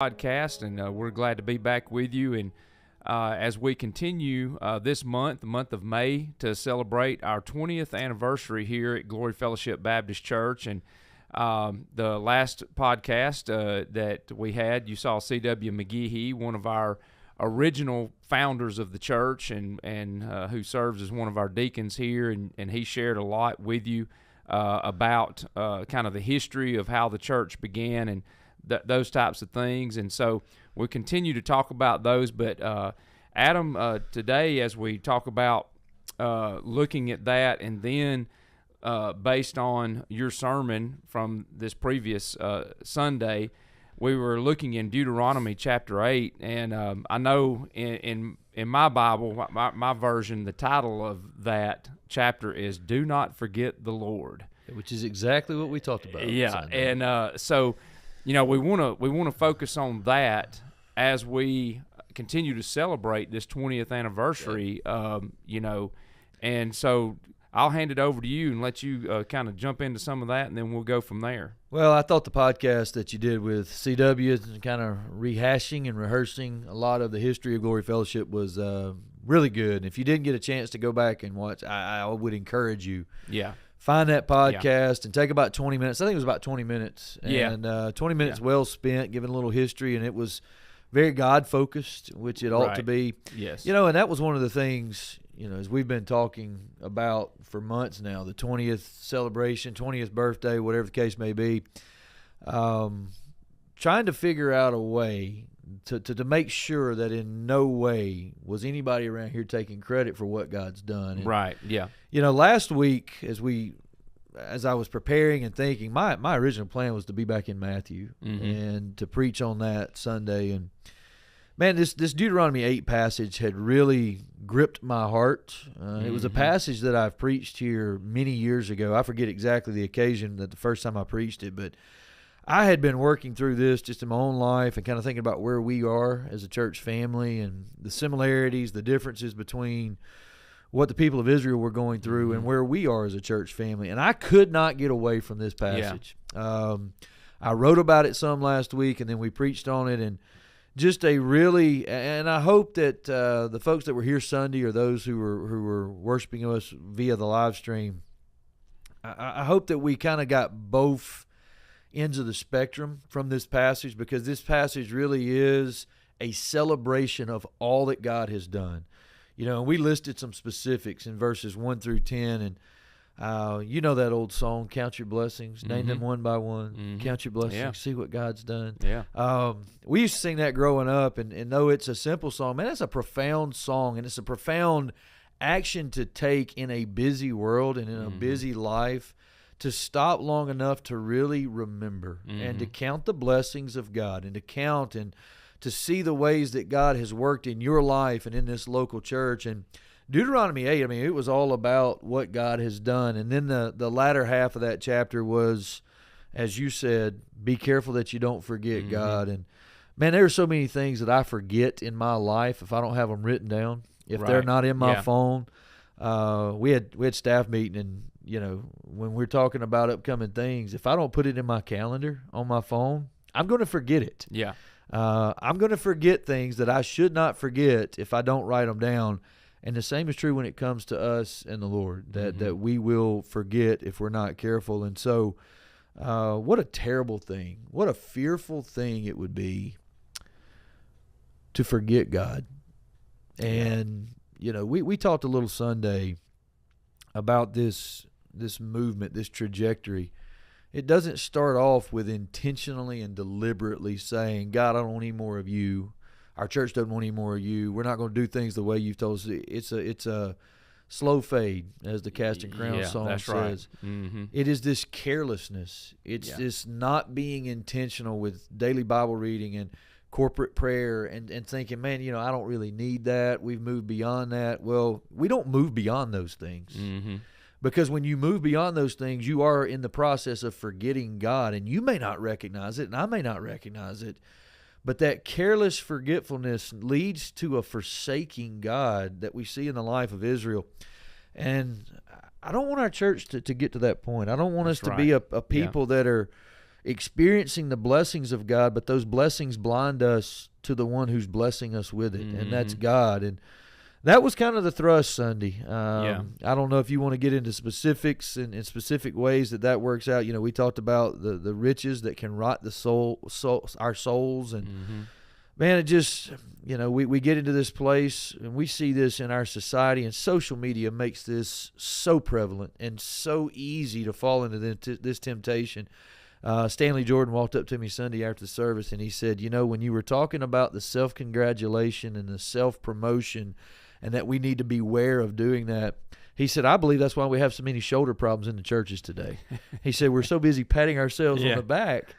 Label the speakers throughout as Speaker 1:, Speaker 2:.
Speaker 1: podcast, and we're glad to be back with you. And as we continue this month, the month of May, to celebrate our 20th anniversary here at Glory Fellowship Baptist Church. And the last podcast that we had, you saw C.W. McGehee, one of our original founders of the church, and who serves as one of our deacons here, and he shared a lot with you about kind of the history of how the church began and those types of things. And so we'll continue to talk about those. But Adam, today, as we talk about looking at that, and then based on your sermon from this previous Sunday, we were looking in Deuteronomy chapter 8, and I know in my Bible, my version, the title of that chapter is "Do Not Forget the Lord,"
Speaker 2: which is exactly what we talked about.
Speaker 1: Yeah, and so we want to focus on that as we continue to celebrate this 20th anniversary. And so I'll hand it over to you and let you kind of jump into some of that, and then we'll go from there.
Speaker 2: Well, I thought the podcast that you did with CW, kind of rehashing and rehearsing a lot of the history of Glory Fellowship, was really good. And if you didn't get a chance to go back and watch, I would encourage you.
Speaker 1: Yeah.
Speaker 2: Find that podcast and take about 20 minutes. I think it was about 20 minutes. And 20 minutes well spent, giving a little history, and it was very God-focused, which it ought to be.
Speaker 1: Yes.
Speaker 2: And that was one of the things, as we've been talking about for months now, the 20th celebration, 20th birthday, whatever the case may be, trying to figure out a way to make sure that in no way was anybody around here taking credit for what God's done. And,
Speaker 1: right, yeah.
Speaker 2: Last week, as I was preparing and thinking, my original plan was to be back in Matthew and to preach on that Sunday. And man, this Deuteronomy 8 passage had really gripped my heart. It was a passage that I've preached here many years ago. I forget exactly the occasion that the first time I preached it, but I had been working through this just in my own life and kind of thinking about where we are as a church family and the similarities, the differences between what the people of Israel were going through and where we are as a church family. And I could not get away from this passage. Yeah. I wrote about it some last week, and then we preached on it, and just and I hope that the folks that were here Sunday, or those who were worshiping us via the live stream, I hope that we kind of got both ends of the spectrum from this passage, because this passage really is a celebration of all that God has done. We listed some specifics in verses 1 through 10, and that old song, "Count Your Blessings, name them one by one, count your blessings, see what God's done."
Speaker 1: Yeah.
Speaker 2: We used to sing that growing up, and though it's a simple song, man, it's a profound song, and it's a profound action to take in a busy world and in a busy life, to stop long enough to really remember and to count the blessings of God, and to count and to see the ways that God has worked in your life and in this local church. And Deuteronomy 8, it was all about what God has done. And then the latter half of that chapter was, as you said, be careful that you don't forget God. And man, there are so many things that I forget in my life if I don't have them written down, if they're not in my phone. We had staff meeting, and when we're talking about upcoming things, if I don't put it in my calendar on my phone, I'm going to forget it.
Speaker 1: Yeah.
Speaker 2: I'm going to forget things that I should not forget if I don't write them down. And the same is true when it comes to us and the Lord, that we will forget if we're not careful. And so what a terrible thing, what a fearful thing it would be to forget God. And, we talked a little Sunday about this movement, this trajectory. It doesn't start off with intentionally and deliberately saying, God, I don't want any more of you. Our church doesn't want any more of you. We're not going to do things the way you've told us. It's a slow fade, as the Casting Crowns song says.
Speaker 1: Right.
Speaker 2: It is this carelessness. It's this not being intentional with daily Bible reading and corporate prayer and thinking, man, I don't really need that. We've moved beyond that. Well, we don't move beyond those things. Because when you move beyond those things, you are in the process of forgetting God, and you may not recognize it, and I may not recognize it, but that careless forgetfulness leads to a forsaking God that we see in the life of Israel. And I don't want our church to get to that point. I don't want us to be a people that are experiencing the blessings of God, but those blessings blind us to the one who's blessing us with it, and that's God. And that was kind of the thrust Sunday. I don't know if you want to get into specifics and in specific ways that works out. You know, we talked about the riches that can rot the our souls, and man, it just, you know, we get into this place and we see this in our society, and social media makes this so prevalent and so easy to fall into this temptation. Stanley Jordan walked up to me Sunday after the service, and he said, you know, when you were talking about the self-congratulation and the self-promotion and that we need to beware of doing that, he said, I believe that's why we have so many shoulder problems in the churches today. He said, we're so busy patting ourselves on the back.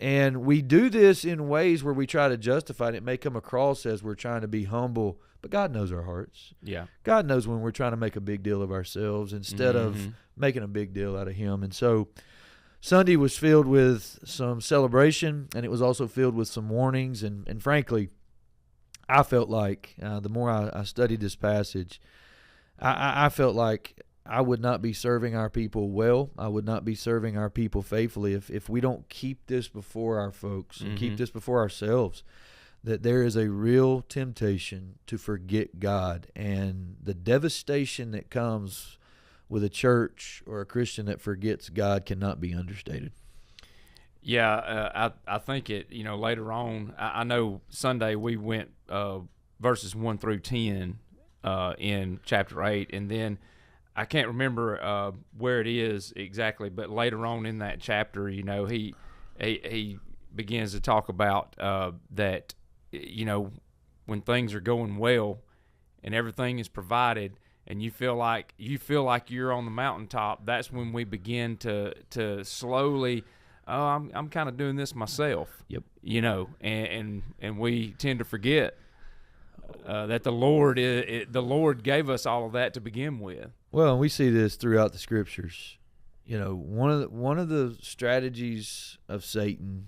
Speaker 2: And we do this in ways where we try to justify it. It may come across as we're trying to be humble, but God knows our hearts.
Speaker 1: Yeah.
Speaker 2: God knows when we're trying to make a big deal of ourselves instead of making a big deal out of Him. And so Sunday was filled with some celebration, and it was also filled with some warnings. And frankly, I felt like the more I studied this passage, I felt like I would not be serving our people well. I would not be serving our people faithfully if we don't keep this before our folks and keep this before ourselves, that there is a real temptation to forget God. And the devastation that comes with a church or a Christian that forgets God cannot be understated.
Speaker 1: Yeah, I think it, you know, later on, I know Sunday we went verses 1 through 10 in chapter 8, and then I can't remember where it is exactly, but later on in that chapter, you know, he begins to talk about that, you know, when things are going well and everything is provided, and you feel like you're on the mountaintop, that's when we begin to slowly, I'm kind of doing this myself.
Speaker 2: Yep.
Speaker 1: You know, and we tend to forget that the Lord gave us all of that to begin with.
Speaker 2: Well, and we see this throughout the scriptures. You know, one of the strategies of Satan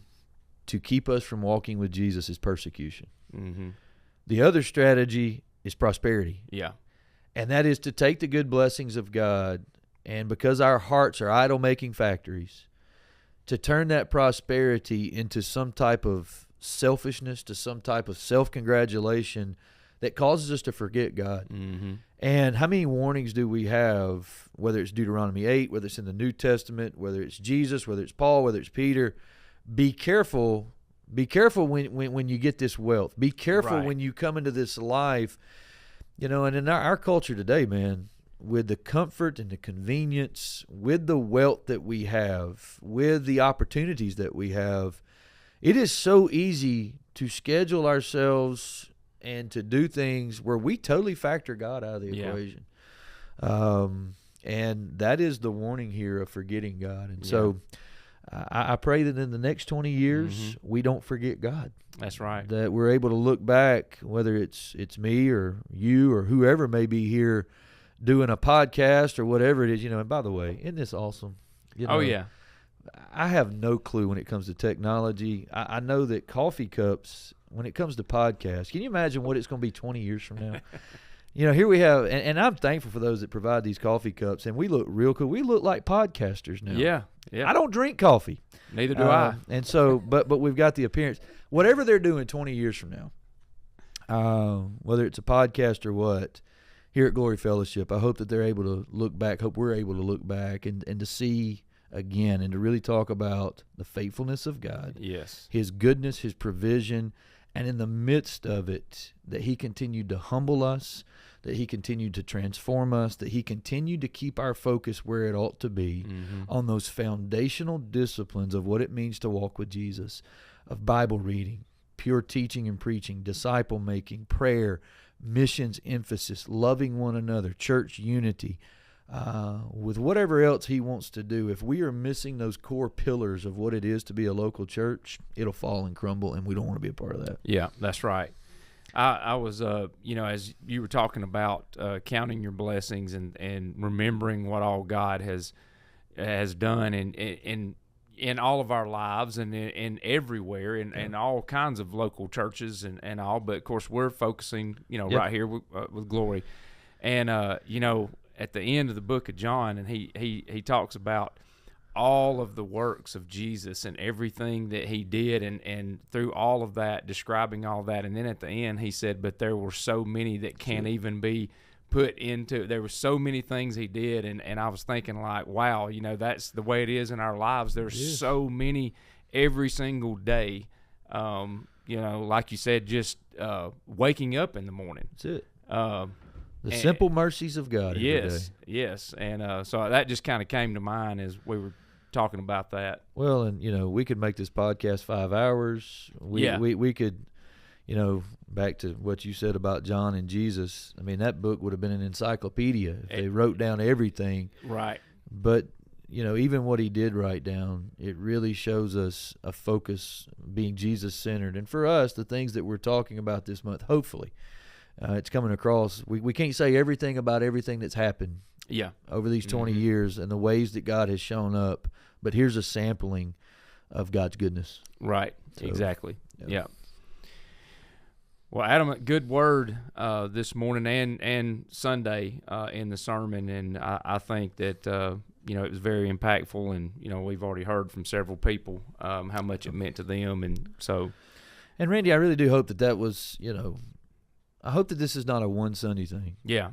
Speaker 2: to keep us from walking with Jesus is persecution. The other strategy is prosperity.
Speaker 1: Yeah.
Speaker 2: And that is to take the good blessings of God, and because our hearts are idol-making factories, to turn that prosperity into some type of selfishness, to some type of self-congratulation that causes us to forget God. And how many warnings do we have, whether it's Deuteronomy 8, whether it's in the New Testament, whether it's Jesus, whether it's Paul, whether it's Peter? Be careful when you get this wealth. Be careful when you come into this life. You know, and in our culture today, man, with the comfort and the convenience, with the wealth that we have, with the opportunities that we have, it is so easy to schedule ourselves and to do things where we totally factor God out of the equation. And that is the warning here of forgetting God. And so I pray that in the next 20 years, we don't forget God.
Speaker 1: That's right.
Speaker 2: That we're able to look back, whether it's me or you or whoever may be here doing a podcast or whatever it is, you know. And by the way, isn't this awesome? You know, I have no clue when it comes to technology. I know that coffee cups, when it comes to podcasts, can you imagine what it's going to be 20 years from now? You know, here we have, and I'm thankful for those that provide these coffee cups, and we look real cool. We look like podcasters now.
Speaker 1: Yeah.
Speaker 2: I don't drink coffee.
Speaker 1: Neither do I.
Speaker 2: And so, but we've got the appearance. Whatever they're doing 20 years from now, whether it's a podcast or what, here at Glory Fellowship, I hope that they're able to look back, hope we're able to look back and to see again and to really talk about the faithfulness of God.
Speaker 1: Yes.
Speaker 2: His goodness, His provision, and in the midst of it, that He continued to humble us, that He continued to transform us, that He continued to keep our focus where it ought to be on those foundational disciplines of what it means to walk with Jesus, of Bible reading, pure teaching and preaching, disciple making, prayer, missions emphasis, loving one another, church unity, with whatever else He wants to do. If we are missing those core pillars of what it is to be a local church, it'll fall and crumble, and we don't want to be a part of that.
Speaker 1: Yeah, that's right. I was, you know, as you were talking about counting your blessings and remembering what all God has done in all of our lives and in everywhere and all kinds of local churches and all. But of course, we're focusing, you know, right here with Glory, and you know, at the end of the book of John, and he talks about all of the works of Jesus and everything that he did, and through all of that, describing all that. And then at the end, he said, but there were so many that can't even be put into, there were so many things he did. And I was thinking, like, wow, you know, that's the way it is in our lives. There's so many every single day. You know, like you said, just waking up in the morning.
Speaker 2: That's it. The simple mercies of God.
Speaker 1: Yes. And so that just kind of came to mind as we were talking about that.
Speaker 2: Well, and, you know, we could make this podcast 5 hours. We could, you know, back to what you said about John and Jesus. I mean, that book would have been an encyclopedia if they wrote down everything.
Speaker 1: Right.
Speaker 2: But, you know, even what he did write down, it really shows us a focus being Jesus-centered. And for us, the things that we're talking about this month, hopefully, it's coming across. We can't say everything about everything that's happened over these 20 years and the ways that God has shown up, but here's a sampling of God's goodness.
Speaker 1: Right, so, exactly. Yeah. Well, Adam, good word this morning and Sunday in the sermon, and I think that you know, it was very impactful, and you know, we've already heard from several people how much it meant to them, and so.
Speaker 2: And Randy, I really do hope that was, you know, I hope that this is not a one Sunday thing.
Speaker 1: Yeah.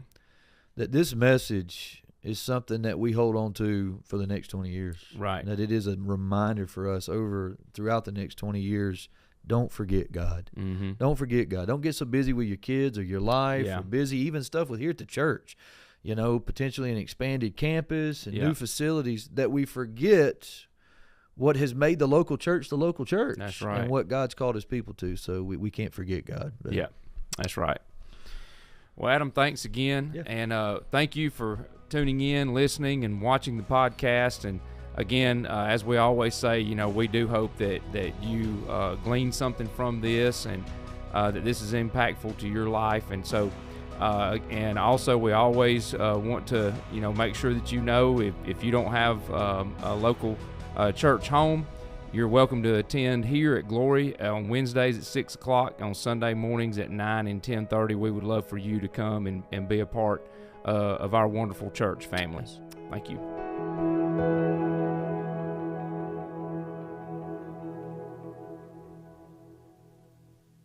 Speaker 2: That this message is something that we hold on to for the next 20 years.
Speaker 1: Right.
Speaker 2: And that it is a reminder for us throughout the next 20 years. Don't forget God.
Speaker 1: Mm-hmm.
Speaker 2: Don't forget God. Don't get so busy with your kids or your life or busy even stuff with here at the church. You know, potentially an expanded campus and new facilities, that we forget what has made the local church the local church.
Speaker 1: That's right.
Speaker 2: And what God's called his people to. So we can't forget God. But.
Speaker 1: Yeah, that's right. Well, Adam, thanks again. Yeah. And thank you for tuning in, listening, and watching the podcast. And again, as we always say, you know, we do hope that you glean something from this, and that this is impactful to your life. And so, and also we always want to, you know, make sure that you know, if you don't have a local church home, you're welcome to attend here at Glory on Wednesdays at 6 o'clock, on Sunday mornings at 9 and 10:30. We would love for you to come and be a part of our wonderful church family. Thank you.